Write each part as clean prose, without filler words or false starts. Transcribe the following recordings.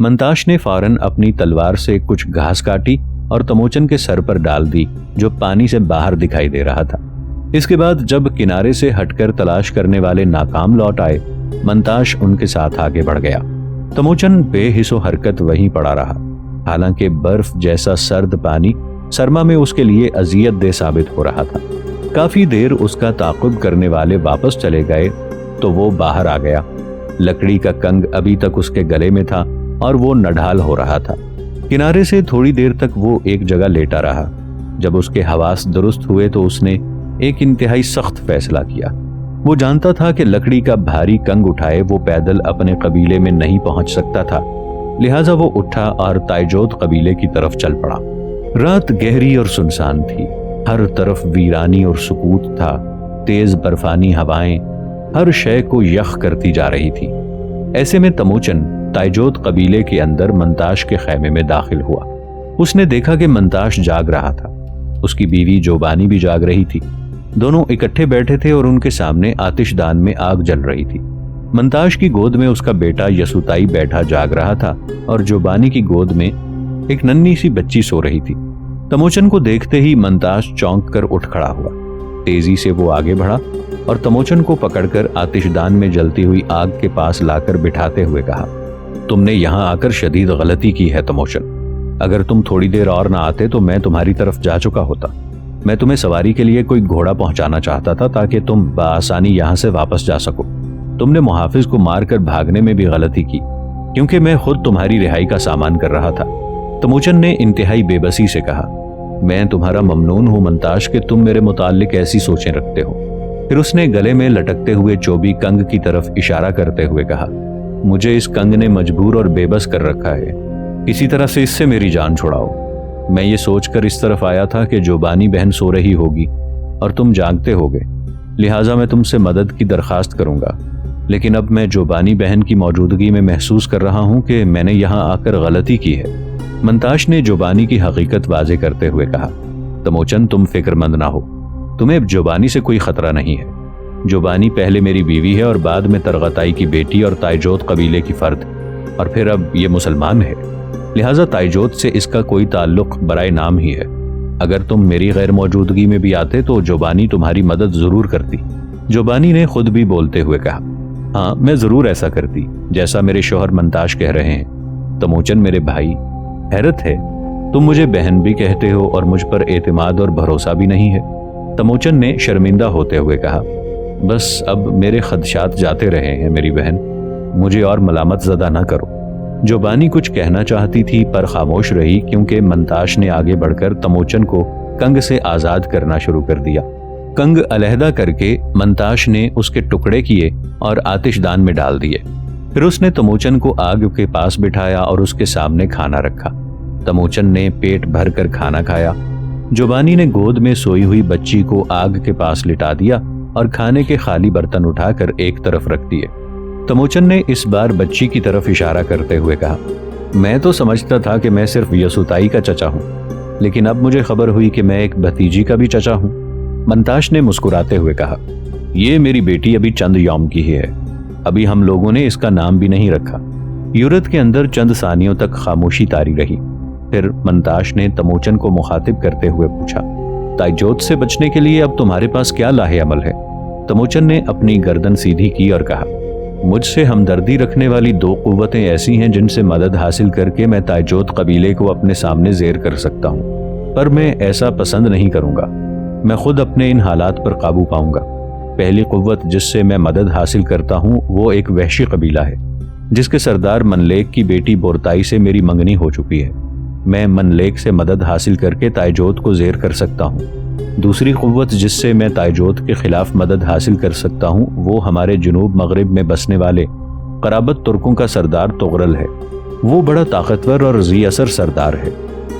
منتاش نے فوراً اپنی تلوار سے کچھ گھاس کاٹی اور تموچن کے سر پر ڈال دی جو پانی سے باہر دکھائی دے رہا تھا۔ اس کے بعد جب کنارے سے ہٹ کر تلاش کرنے والے ناکام لوٹ آئے، منتاش ان کے ساتھ آگے بڑھ گیا۔ تموچن بے حس و حرکت وہیں پڑا رہا، حالانکہ برف جیسا سرد پانی سرما میں اس کے لیے اذیت دہ ثابت ہو رہا تھا۔ کافی دیر اس کا تعاقب کرنے والے واپس چلے گئے تو وہ باہر آ گیا۔ لکڑی کا کنگ ابھی تک اس کے گلے میں تھا اور وہ نڈھال ہو رہا تھا۔ کنارے سے تھوڑی دیر تک وہ ایک جگہ لیٹا رہا۔ جب اس کے حواس درست ہوئے تو اس نے ایک انتہائی سخت فیصلہ کیا۔ وہ جانتا تھا کہ لکڑی کا بھاری کنگ اٹھائے وہ پیدل اپنے قبیلے میں نہیں پہنچ سکتا تھا، لہٰذا وہ اٹھا اور تائجوت قبیلے کی طرف چل پڑا۔ رات گہری اور سنسان تھی، ہر طرف ویرانی اور سکوت تھا۔ تیز برفانی ہوائیں ہر شے کو یخ کرتی جا رہی تھی۔ ایسے میں تموچن تائجوت قبیلے کے اندر منتاش کے خیمے میں داخل ہوا۔ اس نے دیکھا کہ منتاش جاگ رہا تھا، اس کی بیوی جوبانی بھی جاگ رہی تھی۔ دونوں اکٹھے بیٹھے تھے اور ان کے سامنے آتش دان میں آگ جل رہی تھی۔ منتاش کی گود میں اس کا بیٹا یسوتائی بیٹھا جاگ رہا تھا اور جوبانی کی گود میں ایک ننھی سی بچی سو رہی تھی۔ تموچن کو دیکھتے ہی منتاش چونک کر اٹھ کھڑا ہوا۔ تیزی سے وہ آگے بڑھا اور تموچن کو پکڑ کر آتش دان میں جلتی ہوئی آگ کے پاس لا کر بٹھاتے ہوئے کہا، تم نے یہاں آ کر شدید غلطی کی ہے تموچن۔ اگر تم تھوڑی دیر اور نہ آتے تو میں تمہاری طرف جا چکا ہوتا۔ میں تمہیں سواری کے لیے کوئی گھوڑا پہنچانا چاہتا تھا تاکہ تم بآسانی یہاں سے واپس جا سکو۔ تم نے محافظ کو مار کر بھاگنے میں بھی غلطی کی، کیونکہ میں خود تمہاری رہائی کا سامان کر رہا تھا۔ تموچن نے انتہائی بے بسی سے کہا، میں تمہارا ممنون ہوں منتاش کہ تم میرے متعلق ایسی سوچیں رکھتے ہو۔ پھر اس نے گلے میں لٹکتے ہوئے چوبی کنگ کی طرف اشارہ کرتے ہوئے کہا، مجھے اس کنگ نے مجبور اور بے بس کر رکھا ہے، کسی طرح سے اس سے میری جان چھڑاؤ۔ میں یہ سوچ کر اس طرف آیا تھا کہ جوبانی بہن سو رہی ہوگی اور تم جاگتے ہوگے، لہٰذا میں تم سے مدد کی درخواست کروں گا، لیکن اب میں جوبانی بہن کی موجودگی میں محسوس کر رہا ہوں کہ میں نے یہاں آ کر غلطی کی ہے۔ منتاش نے جوبانی کی حقیقت واضح کرتے ہوئے کہا، تموچن تم فکر مند نہ ہو، تمہیں اب جوبانی سے کوئی خطرہ نہیں ہے۔ جوبانی پہلے میری بیوی ہے اور بعد میں ترغتائی کی بیٹی اور تائجوت قبیلے کی فرد، اور پھر اب یہ مسلمان ہے، لہٰذا تائجوت سے اس کا کوئی تعلق برائے نام ہی ہے۔ اگر تم میری غیر موجودگی میں بھی آتے تو جوبانی تمہاری مدد ضرور کرتی۔ جوبانی نے خود بھی بولتے ہوئے کہا، ہاں میں ضرور ایسا کرتی جیسا میرے شوہر منتاش کہہ رہے ہیں۔ تموچن میرے بھائی، حیرت ہے تم مجھے بہن بھی کہتے ہو اور مجھ پر اعتماد اور بھروسہ بھی نہیں ہے۔ تموچن نے شرمندہ ہوتے ہوئے کہا، بس اب میرے خدشات جاتے رہے ہیں میری بہن، مجھے اور ملامت زدہ نہ کرو۔ جوبانی کچھ کہنا چاہتی تھی پر خاموش رہی، کیونکہ منتاش نے آگے بڑھ کر تموچن کو کنگ سے آزاد کرنا شروع کر دیا۔ کنگ علیحدہ کر کے منتاش نے اس کے ٹکڑے کیے اور آتش دان میں ڈال دیے۔ پھر اس نے تموچن کو آگ کے پاس بٹھایا اور اس کے سامنے کھانا رکھا۔ تموچن نے پیٹ بھر کر کھانا کھایا۔ جوبانی نے گود میں سوئی ہوئی بچی کو آگ کے پاس لٹا دیا اور کھانے کے خالی برتن اٹھا کر ایک طرف رکھ دیے۔ تموچن نے اس بار بچی کی طرف اشارہ کرتے ہوئے کہا، میں تو سمجھتا تھا کہ میں صرف یسوتائی کا چچا ہوں، لیکن اب مجھے خبر ہوئی کہ میں ایک بھتیجی کا بھی چچا ہوں۔ منتاش نے مسکراتے ہوئے کہا، یہ میری بیٹی ابھی چند یوم کی ہی ہے، ابھی ہم لوگوں نے اس کا نام بھی نہیں رکھا۔ یورت کے اندر چند ثانیوں تک خاموشی طاری رہی۔ پھر منتاش نے تموچن کو مخاطب کرتے ہوئے پوچھا، تائجوت سے بچنے کے لیے اب تمہارے پاس کیا لاہ عمل ہے؟ تموچن نے اپنی گردن سیدھی کی اور کہا، مجھ سے ہمدردی رکھنے والی دو قوتیں ایسی ہیں جن سے مدد حاصل کر کے میں تائجوت قبیلے کو اپنے سامنے زیر کر سکتا ہوں، پر میں ایسا پسند نہیں کروں گا۔ میں خود اپنے ان حالات پر قابو پاؤں گا۔ پہلی قوت جس سے میں مدد حاصل کرتا ہوں وہ ایک وحشی قبیلہ ہے جس کے سردار منلیک کی بیٹی بورتائی سے میری منگنی ہو چکی ہے۔ میں منلیک سے مدد حاصل کر کے تائجوت کو زیر کر سکتا ہوں۔ دوسری قوت جس سے میں تائجوت کے خلاف مدد حاصل کر سکتا ہوں وہ ہمارے جنوب مغرب میں بسنے والے قرابت ترکوں کا سردار تغرل ہے۔ وہ بڑا طاقتور اور ذی اثر سردار ہے۔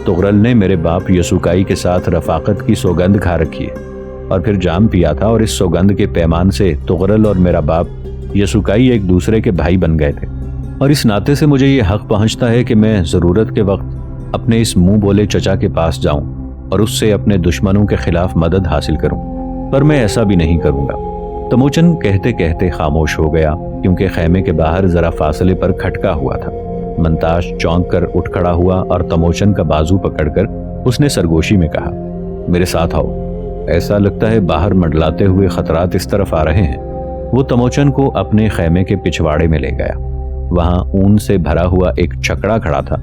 تغرل نے میرے باپ یسوکائی کے ساتھ رفاقت کی سوگند کھا رکھی ہے اور پھر جام پیا تھا، اور اس سوگند کے پیمان سے تغرل اور میرا باپ یسوکائی ایک دوسرے کے بھائی بن گئے تھے، اور اس ناطے سے مجھے یہ حق پہنچتا ہے کہ میں ضرورت کے وقت اپنے اس منہ بولے چچا کے پاس جاؤں اور اس سے اپنے دشمنوں کے خلاف مدد حاصل کروں، پر میں ایسا بھی نہیں کروں گا۔ تموچن کہتے کہتے خاموش ہو گیا، کیونکہ خیمے کے باہر ذرا فاصلے پر کھٹکا ہوا تھا۔ منتاش چونک کر اٹھ کھڑا ہوا اور تموچن کا بازو پکڑ کر اس نے سرگوشی میں کہا، میرے ساتھ آؤ، ایسا لگتا ہے باہر منڈلاتے ہوئے خطرات اس طرف آ رہے ہیں۔ وہ تموچن کو اپنے خیمے کے پچھواڑے میں لے گیا۔ وہاں اون سے بھرا ہوا ایک چھکڑا کھڑا تھا۔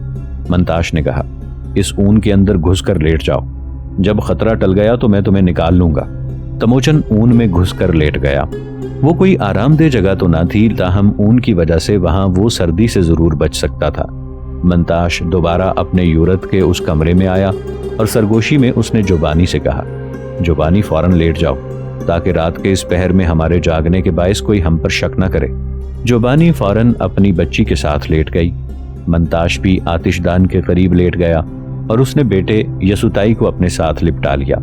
منتاش نے کہا، اس اون کے اندر گھس کر لیٹ جاؤ، جب خطرہ ٹل گیا تو میں تمہیں نکال لوں گا۔ تموچن اون میں گھس کر لیٹ گیا۔ وہ کوئی آرام دہ جگہ تو نہ تھی، تاہم اون کی وجہ سے وہاں وہ سردی سے ضرور بچ سکتا تھا۔ منتاش دوبارہ اپنے یورت کے اس کمرے میں آیا اور سرگوشی میں اس نے جوبانی سے کہا، جوبانی فوراً لیٹ جاؤ تاکہ رات کے اس پہر میں ہمارے جاگنے کے باعث کوئی ہم پر شک نہ کرے۔ جوبانی فوراً اپنی بچی کے ساتھ لیٹ گئی۔ منتاش بھی آتش دان کے قریب لیٹ گیا اور اس نے بیٹے یسوتائی کو اپنے ساتھ لپٹا لیا۔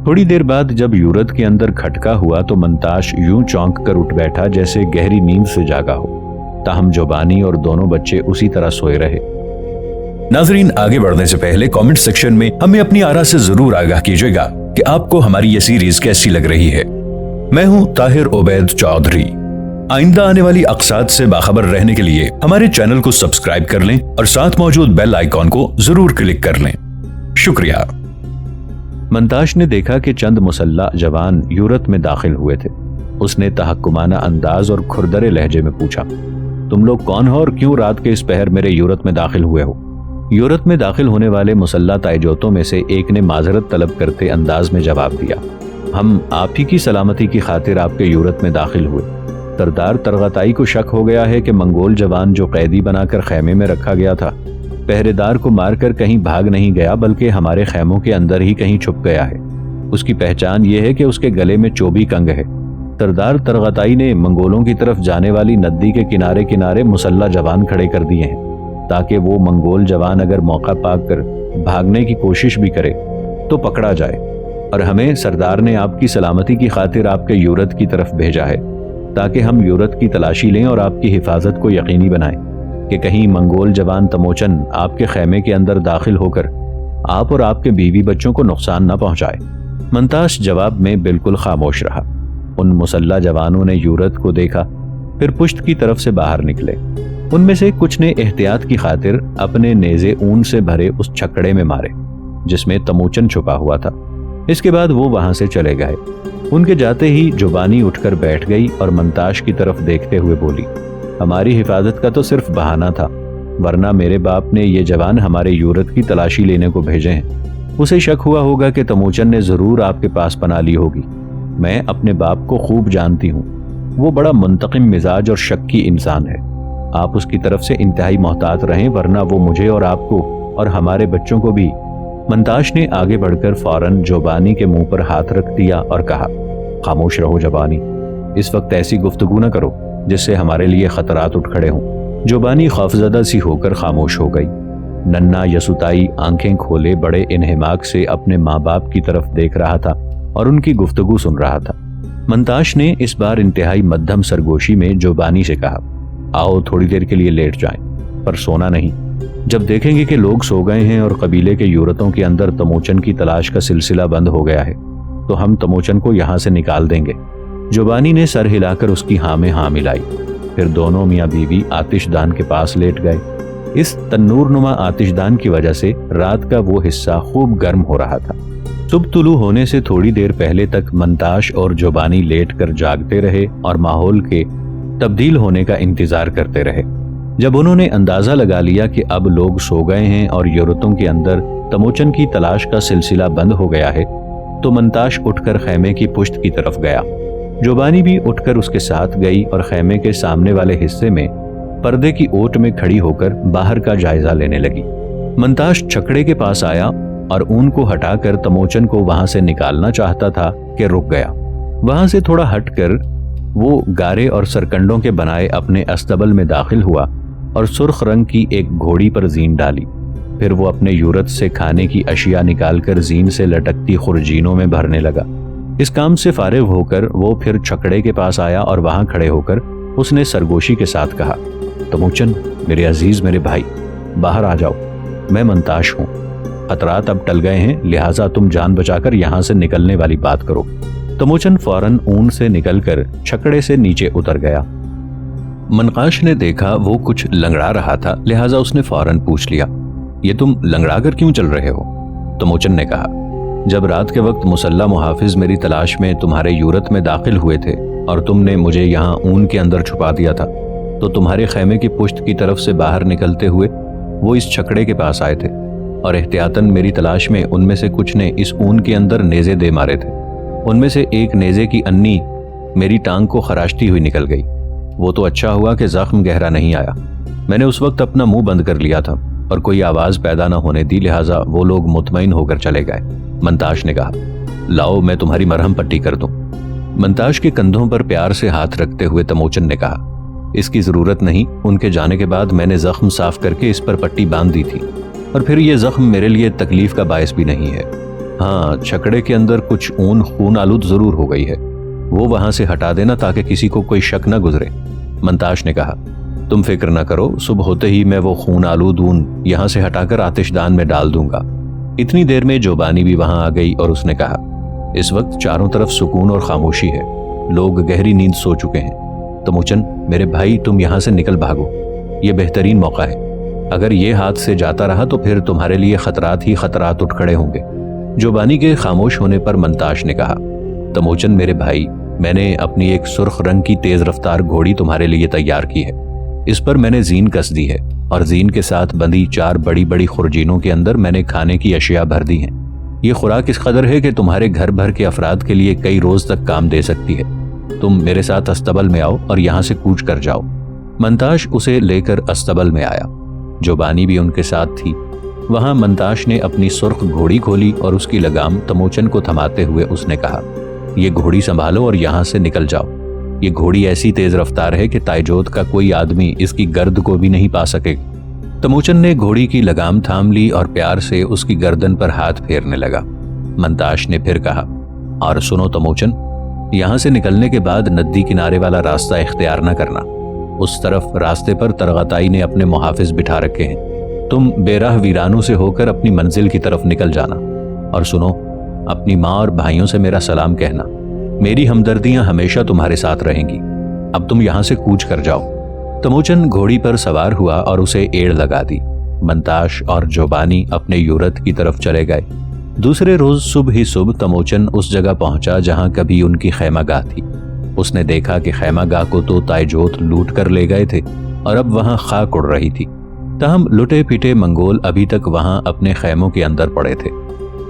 تھوڑی دیر بعد جب یورت کے اندر کھٹکا ہوا تو منتاش یوں چونک کر اٹھ بیٹھا جیسے گہری نیند سے جاگا ہو، تاہم جوبانی اور دونوں بچے اسی طرح سوئے رہے۔ ناظرین، آگے بڑھنے سے پہلے کامنٹ سیکشن میں ہمیں اپنی آراء سے ضرور آگاہ کیجیے گا کہ آپ کو ہماری یہ سیریز کیسی لگ رہی ہے۔ میں ہوں طاہر عبید چودھری۔ آئندہ آنے والی اقساط سے باخبر رہنے کے لیے ہمارے چینل کو سبسکرائب کر لیں اور ساتھ موجود بیل آئیکن کو ضرور کلک کر لیں۔ شکریہ۔ منتاش نے دیکھا کہ چند مسلح جوان یورت میں داخل ہوئے تھے۔ اس نے تحکمانہ انداز اور کھردرے لہجے میں پوچھا، تم لوگ کون ہو اور کیوں رات کے اس پہر میرے یورت میں داخل ہوئے ہو؟ یورت میں داخل ہونے والے مسلح تائجوتوں میں سے ایک نے معذرت طلب کرتے انداز میں جواب دیا، ہم آپ ہی کی سلامتی کی خاطر آپ کے یورت میں داخل ہوئے۔ سردار ترغتائی کو شک ہو گیا ہے کہ منگول جوان جو قیدی بنا کر خیمے میں رکھا گیا تھا، پہرے دار کو مار کر کہیں بھاگ نہیں گیا بلکہ ہمارے خیموں کے اندر ہی کہیں چھپ گیا ہے۔ اس کی پہچان یہ ہے کہ اس کے گلے میں چوبی کنگ ہے۔ سردار ترغتائی نے منگولوں کی طرف جانے والی ندی کے کنارے کنارے مسلح جوان کھڑے کر دیے ہیں تاکہ وہ منگول جوان اگر موقع پا کر بھاگنے کی کوشش بھی کرے تو پکڑا جائے، اور ہمیں سردار نے آپ کی سلامتی کی خاطر آپ کے یورت کی طرف بھیجا ہے تاکہ ہم یورت کی تلاشی لیں اور آپ کی حفاظت کو یقینی بنائیں کہ کہیں منگول جوان تموچن آپ کے خیمے کے اندر داخل ہو کر آپ اور آپ کے بیوی بچوں کو نقصان نہ پہنچائے۔ منتاش جواب میں بالکل خاموش رہا۔ ان مسلح جوانوں نے یورت کو دیکھا، پھر پشت کی طرف سے باہر نکلے۔ ان میں سے کچھ نے احتیاط کی خاطر اپنے نیزے اون سے بھرے اس چھکڑے میں مارے جس میں تموچن چھپا ہوا تھا۔ اس کے بعد وہ وہاں سے چلے گئے۔ ان کے جاتے ہی جوبانی اٹھ کر بیٹھ گئی اور منتاش کی طرف دیکھتے ہوئے بولی، ہماری حفاظت کا تو صرف بہانہ تھا، ورنہ میرے باپ نے یہ جوان ہمارے یورت کی تلاشی لینے کو بھیجے ہیں۔ اسے شک ہوا ہوگا کہ تموچن نے ضرور آپ کے پاس پناہ لی ہوگی۔ میں اپنے باپ کو خوب جانتی ہوں، وہ بڑا منتقم مزاج اور شکی انسان ہے۔ آپ اس کی طرف سے انتہائی محتاط رہیں ورنہ وہ مجھے اور آپ کو اور ہمارے بچوں کو بھی۔ منتاش نے آگے بڑھ کر فوراً جوبانی کے منہ پر ہاتھ رکھ دیا اور کہا، خاموش رہو جوبانی، اس وقت ایسی گفتگو نہ کرو جس سے ہمارے لیے خطرات اٹھ کھڑے ہوں۔ جوبانی خوفزدہ سی ہو کر خاموش ہو گئی۔ ننا یسوتائی آنکھیں کھولے بڑے انہماک سے اپنے ماں باپ کی طرف دیکھ رہا تھا اور ان کی گفتگو سن رہا تھا۔ منتاش نے اس بار انتہائی مدھم سرگوشی میں جوبانی سے کہا، آؤ تھوڑی دیر کے لیے لیٹ جائیں، پر سونا نہیں۔ جب دیکھیں گے کہ لوگ سو گئے ہیں اور قبیلے کے یورتوں کے اندر تموچن کی تلاش کا سلسلہ بند ہو گیا ہے تو ہم تموچن کو یہاں سے نکال دیں گے۔ جوبانی نے سر ہلا کر اس کی ہاں میں ہاں ملائی۔ پھر دونوں میاں بیوی آتش دان کے پاس لیٹ گئے۔ اس تنور نما آتش دان کی وجہ سے رات کا وہ حصہ خوب گرم ہو رہا تھا۔ صبح طلوع ہونے سے تھوڑی دیر پہلے تک منتاش اور جوبانی لیٹ کر جاگتے رہے اور ماحول کے تبدیل ہونے کا انتظار کرتے رہے۔ جب انہوں نے اندازہ لگا لیا کہ اب لوگ سو گئے ہیں اور یورتوں کے اندر تموچن کی تلاش کا سلسلہ بند ہو گیا ہے تو منتاش اٹھ کر خیمے کی پشت کی طرف گیا۔ جوبانی بھی اٹھ کر اس کے ساتھ گئی اور خیمے کے سامنے والے حصے میں پردے کی اوٹ میں کھڑی ہو کر باہر کا جائزہ لینے لگی۔ منتاش چھکڑے کے پاس آیا اور اون کو ہٹا کر تموچن کو وہاں سے نکالنا چاہتا تھا کہ رک گیا۔ وہاں سے تھوڑا ہٹ کر وہ گارے اور سرکنڈوں کے بنائے اپنے استبل میں داخل ہوا اور سرخ رنگ کی ایک گھوڑی پر زین ڈالی۔ پھر وہ اپنے یورت سے کھانے کی اشیاء نکال کر زین سے لٹکتی خرجینوں میں بھرنے لگا۔ اس کام سے فارغ ہو کر وہ پھر چھکڑے کے پاس آیا اور وہاں کھڑے ہو کر اس نے سرگوشی کے ساتھ کہا، تموچن، میرے عزیز، میرے بھائی، باہر آ جاؤ، میں منتاش ہوں۔ خطرات اب ٹل گئے ہیں، لہٰذا تم جان بچا کر یہاں سے نکلنے والی بات کرو۔ تموچن فوراً اون سے نکل کر چھکڑے سے نیچے اتر گیا۔ منقاش نے دیکھا وہ کچھ لنگڑا رہا تھا، لہٰذا اس نے فوراً پوچھ لیا، یہ تم لنگڑا کر کیوں چل رہے ہو؟ تموچن نے کہا، جب رات کے وقت مسلح محافظ میری تلاش میں تمہارے یورت میں داخل ہوئے تھے اور تم نے مجھے یہاں اون کے اندر چھپا دیا تھا، تو تمہارے خیمے کی پشت کی طرف سے باہر نکلتے ہوئے وہ اس چھکڑے کے پاس آئے تھے اور احتیاطاً میری تلاش میں ان میں سے کچھ نے اس اون کے اندر نیزے دے مارے تھے۔ ان میں سے ایک نیزے کی انی میری ٹانگ کو خراشتی ہوئی نکل گئی۔ وہ تو اچھا ہوا کہ زخم گہرا نہیں آیا۔ میں نے اس وقت اپنا منہ بند کر لیا تھا اور کوئی آواز پیدا نہ ہونے دی، لہٰذا وہ لوگ مطمئن ہو کر چلے گئے۔ منتاش نے کہا، لاؤ میں تمہاری مرہم پٹی کر دوں۔ منتاش کے کندھوں پر پیار سے ہاتھ رکھتے ہوئے تموچن نے کہا، اس کی ضرورت نہیں، ان کے جانے کے بعد میں نے زخم صاف کر کے اس پر پٹی باندھ دی تھی، اور پھر یہ زخم میرے لیے تکلیف کا باعث بھی نہیں ہے۔ ہاں، چھکڑے کے اندر کچھ اون خون آلود ضرور ہو گئی ہے، وہ وہاں سے ہٹا دینا تاکہ کسی کو کوئی شک نہ گزرے۔ منتاش نے کہا، تم فکر نہ کرو، صبح ہوتے ہی میں وہ خون آلود اون یہاں سے ہٹا کر آتش دان میں ڈال دوں گا۔ اتنی دیر میں جوبانی بھی وہاں آ گئی اور اس نے کہا، اس وقت چاروں طرف سکون اور خاموشی ہے، لوگ گہری نیند سو چکے ہیں۔ تموچن، میرے بھائی، تم یہاں سے نکل بھاگو، یہ بہترین موقع ہے۔ اگر یہ ہاتھ سے جاتا رہا تو پھر تمہارے لیے خطرات ہی خطرات اٹھ کھڑے ہوں گے۔ جوبانی کے خاموش ہونے پر منتاش نے کہا، تموچن میرے بھائی، میں نے اپنی ایک سرخ رنگ کی تیز رفتار گھوڑی تمہارے لیے تیار کی ہے۔ اس پر میں نے زین کس دی ہے اور زین کے ساتھ بندھی 4 بڑی بڑی خرجینوں کے اندر میں نے کھانے کی اشیاء بھر دی ہیں۔ یہ خوراک اس قدر ہے کہ تمہارے گھر بھر کے افراد کے لیے کئی روز تک کام دے سکتی ہے۔ تم میرے ساتھ استبل میں آؤ اور یہاں سے کوچ کر جاؤ۔ منتاش اسے لے کر استبل میں آیا، جوبانی بھی ان کے ساتھ تھی۔ وہاں منتاش نے اپنی سرخ گھوڑی کھولی اور اس کی لگام تموچن کو تھماتے ہوئے اس نے کہا، یہ گھوڑی سنبھالو اور یہاں سے نکل جاؤ۔ یہ گھوڑی ایسی تیز رفتار ہے کہ تائجوت کا کوئی آدمی اس کی گرد کو بھی نہیں پا سکے۔ تموچن نے گھوڑی کی لگام تھام لی اور پیار سے اس کی گردن پر ہاتھ پھیرنے لگا۔ منتاش نے پھر کہا، اور سنو تموچن، یہاں سے نکلنے کے بعد ندی کنارے والا راستہ اختیار نہ کرنا۔ اس طرف راستے پر ترغتائی نے اپنے محافظ بٹھا رکھے ہیں۔ تم بے راہ ویرانوں سے ہو کر اپنی منزل کی طرف نکل جانا۔ اور سنو، اپنی ماں اور بھائیوں سے میرا سلام کہنا، میری ہمدردیاں ہمیشہ تمہارے ساتھ رہیں گی۔ اب تم یہاں سے کوچ کر جاؤ۔ تموچن گھوڑی پر سوار ہوا اور اسے ایڑ لگا دی۔ منتاش اور جوبانی اپنے یورت کی طرف چلے گئے۔ دوسرے روز صبح ہی صبح تموچن اس جگہ پہنچا جہاں کبھی ان کی خیمہ گاہ تھی۔ اس نے دیکھا کہ خیمہ گاہ کو تو تائجوت لوٹ کر لے گئے تھے اور اب وہاں خاک اڑ رہی تھی، تاہم لٹے پٹے منگول ابھی تک وہاں اپنے خیموں کے اندر پڑے تھے۔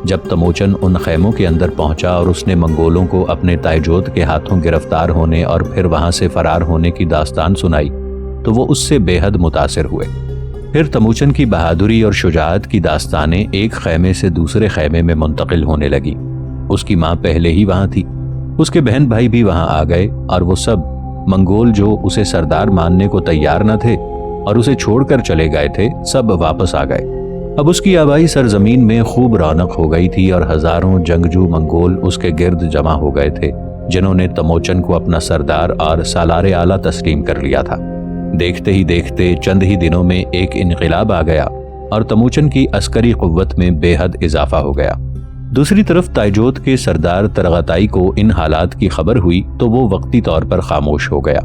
جب تموچن ان خیموں کے اندر پہنچا اور اس نے منگولوں کو اپنے تائجوت کے ہاتھوں گرفتار ہونے اور پھر وہاں سے فرار ہونے کی داستان سنائی تو وہ اس سے بے حد متاثر ہوئے۔ پھر تموچن کی بہادری اور شجاعت کی داستانیں ایک خیمے سے دوسرے خیمے میں منتقل ہونے لگی۔ اس کی ماں پہلے ہی وہاں تھی، اس کے بہن بھائی بھی وہاں آ گئے، اور وہ سب منگول جو اسے سردار ماننے کو تیار نہ تھے اور اسے چھوڑ کر چلے گئے تھے، سب واپس آ گئے۔ اب اس کی آبائی سرزمین میں خوب رونق ہو گئی تھی اور ہزاروں جنگجو منگول اس کے گرد جمع ہو گئے تھے، جنہوں نے تموچن کو اپنا سردار اور سالار اعلیٰ تسلیم کر لیا تھا۔ دیکھتے ہی دیکھتے چند ہی دنوں میں ایک انقلاب آ گیا اور تموچن کی عسکری قوت میں بے حد اضافہ ہو گیا۔ دوسری طرف تائجوت کے سردار ترغتائی کو ان حالات کی خبر ہوئی تو وہ وقتی طور پر خاموش ہو گیا،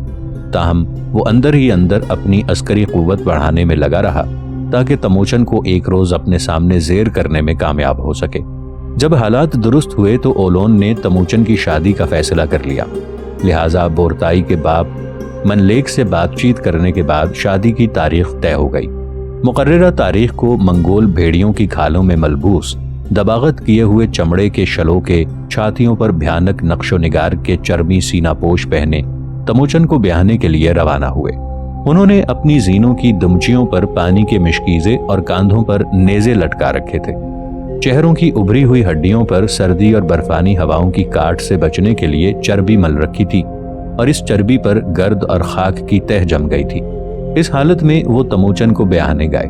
تاہم وہ اندر ہی اندر اپنی عسکری قوت بڑھانے میں لگا رہا تاکہ تموچن کو ایک روز اپنے سامنے زیر کرنے میں کامیاب ہو سکے۔ جب حالات درست ہوئے تو اولون نے تموچن کی شادی کا فیصلہ کر لیا، لہٰذا بورتائی کے باپ منلیک سے بات چیت کرنے کے بعد شادی کی تاریخ طے ہو گئی۔ مقررہ تاریخ کو منگول بھیڑیوں کی کھالوں میں ملبوس دباغت کیے ہوئے چمڑے کے شلوں کے، چھاتیوں پر بھیانک نقش و نگار کے چرمی سینہ پوش پہنے تموچن کو بیاہنے کے لیے روانہ ہوئے۔ انہوں نے اپنی زینوں کی دمچیوں پر پانی کے مشکیزے اور کاندھوں پر نیزے لٹکا رکھے تھے۔ چہروں کی ابھری ہوئی ہڈیوں پر سردی اور برفانی ہواؤں کی کاٹ سے بچنے کے لیے چربی مل رکھی تھی اور اس چربی پر گرد اور خاک کی تہ جم گئی تھی۔ اس حالت میں وہ تموچن کو بیاہنے گئے۔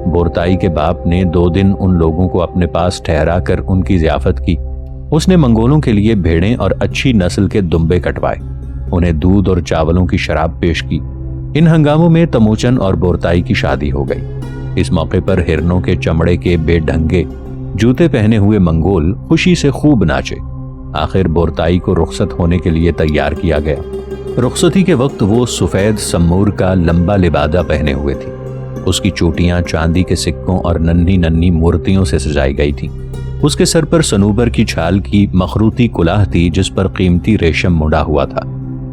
بورتائی کے باپ نے 2 دن ان لوگوں کو اپنے پاس ٹھہرا کر ان کی ضیافت کی۔ اس نے منگولوں کے لیے بھیڑیں اور اچھی نسل کے دمبے کٹوائے، انہیں دودھ اور چاولوں کی شراب پیش کی۔ ان ہنگاموں میں تموچن اور بورتائی کی شادی ہو گئی۔ اس موقع پر ہرنوں کے چمڑے کے بے ڈھنگے جوتے پہنے ہوئے منگول خوشی سے خوب ناچے۔ آخر بورتائی کو رخصت ہونے کے لیے تیار کیا گیا۔ رخصتی کے وقت وہ سفید سمور کا لمبا لبادہ پہنے ہوئے تھی۔ اس کی چوٹیاں چاندی کے سکوں اور ننھی ننھی مورتیوں سے سجائی گئی تھیں۔ اس کے سر پر صنوبر کی چھال کی مخروطی کلاه تھی جس پر قیمتی ریشم مڑا ہوا تھا۔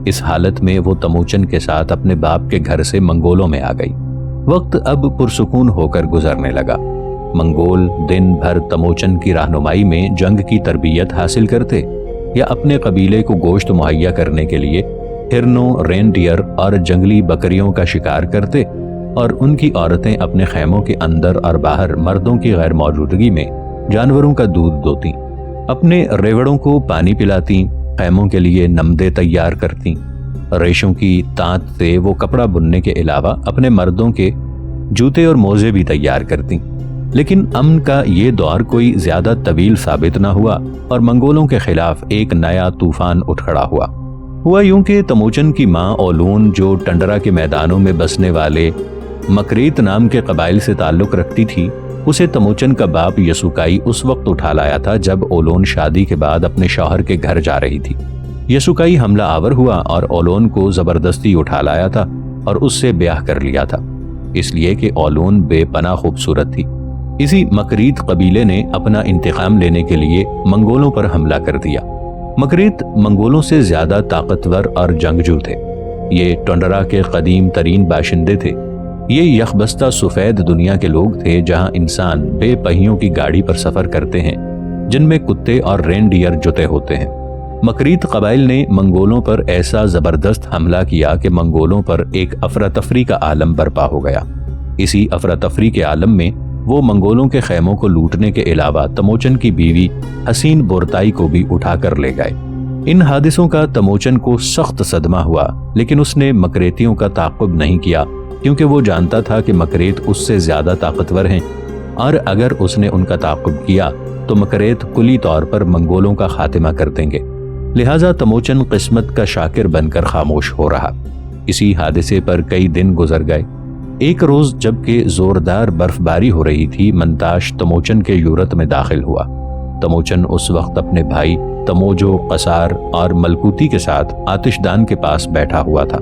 اس حالت میں وہ تموچن کے ساتھ اپنے باپ کے گھر سے منگولوں میں آ گئی۔ وقت اب پرسکون ہو کر گزرنے لگا۔ منگول دن بھر تموچن کی رہنمائی میں جنگ کی تربیت حاصل کرتے یا اپنے قبیلے کو گوشت مہیا کرنے کے لیے ہرنوں، رینڈیئر اور جنگلی بکریوں کا شکار کرتے، اور ان کی عورتیں اپنے خیموں کے اندر اور باہر مردوں کی غیر موجودگی میں جانوروں کا دودھ دوتیں، اپنے ریوڑوں کو پانی پلاتی، خیموں کے لیے نمدے تیار کرتی۔ ریشوں کی تانت سے وہ کپڑا بننے کے علاوہ اپنے مردوں کے جوتے اور موزے بھی تیار کرتی۔ لیکن امن کا یہ دور کوئی زیادہ طویل ثابت نہ ہوا اور منگولوں کے خلاف ایک نیا طوفان اٹھ کھڑا ہوا یوں کہ تموچن کی ماں اولون، جو ٹنڈرا کے میدانوں میں بسنے والے مکریت نام کے قبائل سے تعلق رکھتی تھی، اسے تموچن کا باپ یسوکائی اس وقت اٹھا لایا تھا جب اولون شادی کے بعد اپنے شوہر کے گھر جا رہی تھی۔ یسوکائی حملہ آور ہوا اور اولون کو زبردستی اٹھا لایا تھا اور اس سے بیاہ کر لیا تھا، اس لیے کہ اولون بے پناہ خوبصورت تھی۔ اسی مکریت قبیلے نے اپنا انتقام لینے کے لیے منگولوں پر حملہ کر دیا۔ مکریت منگولوں سے زیادہ طاقتور اور جنگجو تھے۔ یہ ٹنڈرا کے قدیم ترین باشندے تھے۔ یہ یخبستہ سفید دنیا کے لوگ تھے جہاں انسان بے پہیوں کی گاڑی پر سفر کرتے ہیں جن میں کتے اور رینڈیئر جتے ہوتے ہیں۔ مکریت قبائل نے منگولوں پر ایسا زبردست حملہ کیا کہ منگولوں پر ایک افراتفری کا عالم برپا ہو گیا۔ اسی افراتفری کے عالم میں وہ منگولوں کے خیموں کو لوٹنے کے علاوہ تموچن کی بیوی حسین بورتائی کو بھی اٹھا کر لے گئے۔ ان حادثوں کا تموچن کو سخت صدمہ ہوا، لیکن اس نے مکریتیوں کا تعاقب نہیں کیا کیونکہ وہ جانتا تھا کہ مکریت اس سے زیادہ طاقتور ہیں، اور اگر اس نے ان کا تعاقب کیا تو مکریت کلی طور پر منگولوں کا خاتمہ کر دیں گے۔ لہٰذا تموچن قسمت کا شاکر بن کر خاموش ہو رہا۔ اسی حادثے پر کئی دن گزر گئے۔ ایک روز جبکہ زوردار برف باری ہو رہی تھی، منتاش تموچن کے یورت میں داخل ہوا۔ تموچن اس وقت اپنے بھائی تموجو، قصار اور ملکوتی کے ساتھ آتش دان کے پاس بیٹھا ہوا تھا۔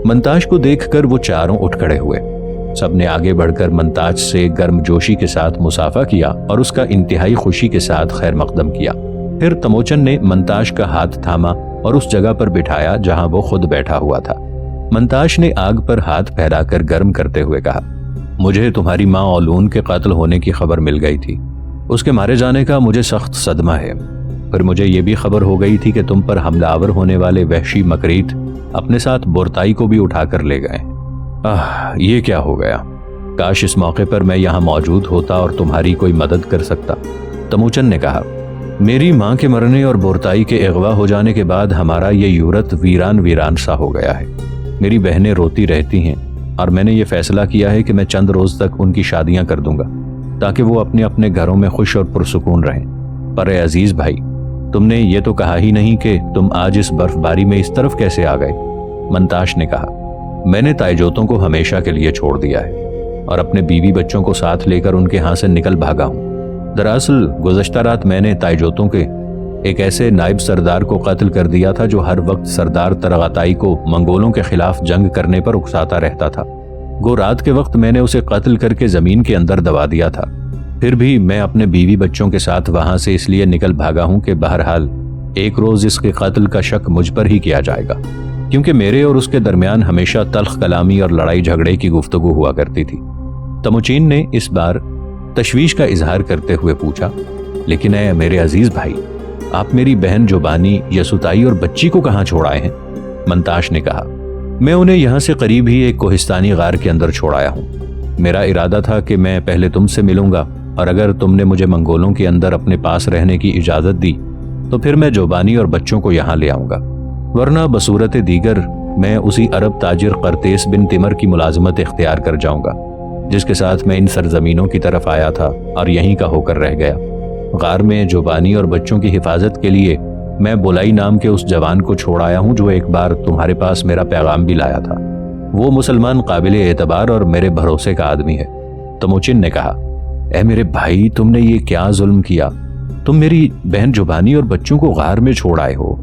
منتاش کو دیکھ کر وہ چاروں اٹھ کھڑے ہوئے۔ سب نے آگے بڑھ کر منتاج سے گرم جوشی کے ساتھ مصافحہ کیا اور اس کا انتہائی خوشی کے ساتھ خیر مقدم کیا۔ پھر تموچن نے منتاش کا ہاتھ تھاما اور اس جگہ پر بٹھایا جہاں وہ خود بیٹھا ہوا تھا۔ منتاش نے آگ پر ہاتھ پھیلا کر گرم کرتے ہوئے کہا، مجھے تمہاری ماں اولون کے قتل ہونے کی خبر مل گئی تھی۔ اس کے مارے جانے کا مجھے سخت صدمہ ہے۔ پھر مجھے یہ بھی خبر ہو گئی تھی کہ تم پر حملہ آور ہونے والے وحشی مکریت اپنے ساتھ بورتائی کو بھی اٹھا کر لے گئے۔ یہ کیا ہو گیا؟ کاش اس موقع پر میں یہاں موجود ہوتا اور تمہاری کوئی مدد کر سکتا۔ تموچن نے کہا، میری ماں کے مرنے اور بورتائی کے اغوا ہو جانے کے بعد ہمارا یہ یورت ویران ویران سا ہو گیا ہے۔ میری بہنیں روتی رہتی ہیں اور میں نے یہ فیصلہ کیا ہے کہ میں چند روز تک ان کی شادیاں کر دوں گا تاکہ وہ اپنے اپنے گھروں میں خوش اور پرسکون رہیں۔ پر اے عزیز بھائی، تم نے یہ تو کہا ہی نہیں کہ تم آج اس برف باری میں اس طرف کیسے آ گئے؟ منتاش نے کہا، میں نے تائجوتوں کو ہمیشہ کے لیے چھوڑ دیا ہے اور اپنے بیوی بچوں کو ساتھ لے کر ان کے ہاں سے نکل بھاگا ہوں۔ دراصل گزشتہ رات میں نے تائجوتوں کے ایک ایسے نائب سردار کو قتل کر دیا تھا جو ہر وقت سردار ترغاتائی کو منگولوں کے خلاف جنگ کرنے پر اکساتا رہتا تھا۔ گو رات کے وقت میں نے اسے قتل کر کے زمین کے اندر دبا دیا تھا۔ پھر بھی میں اپنے بیوی بچوں کے ساتھ وہاں سے اس لیے نکل بھاگا ہوں کہ بہرحال ایک روز اس کے قتل کا شک مجھ پر ہی کیا جائے گا، کیونکہ میرے اور اس کے درمیان ہمیشہ تلخ کلامی اور لڑائی جھگڑے کی گفتگو ہوا کرتی تھی۔ تموچین نے اس بار تشویش کا اظہار کرتے ہوئے پوچھا، لیکن اے میرے عزیز بھائی، آپ میری بہن جوبانی، یسوتائی اور بچی کو کہاں چھوڑائے ہیں؟ منتاش نے کہا، میں انہیں یہاں سے قریب ہی ایک کوہستانی غار کے اندر چھوڑایا ہوں۔ میرا ارادہ تھا کہ میں پہلے تم سے ملوں گا، اور اگر تم نے مجھے منگولوں کے اندر اپنے پاس رہنے کی اجازت دی تو پھر میں جوبانی اور بچوں کو یہاں لے آؤں گا، ورنہ بصورت دیگر میں اسی عرب تاجر قرطیس بن تمر کی ملازمت اختیار کر جاؤں گا جس کے ساتھ میں ان سرزمینوں کی طرف آیا تھا اور یہیں کا ہو کر رہ گیا۔ غار میں جوبانی اور بچوں کی حفاظت کے لیے میں بولائی نام کے اس جوان کو چھوڑ آیا ہوں جو ایک بار تمہارے پاس میرا پیغام بھی لایا تھا۔ وہ مسلمان قابل اعتبار اور میرے بھروسے کا آدمی ہے۔ تموچن نے کہا، اے میرے بھائی، تم نے یہ کیا ظلم کیا؟ تم میری بہن جوبانی اور بچوں کو غار میں چھوڑ آئے ہو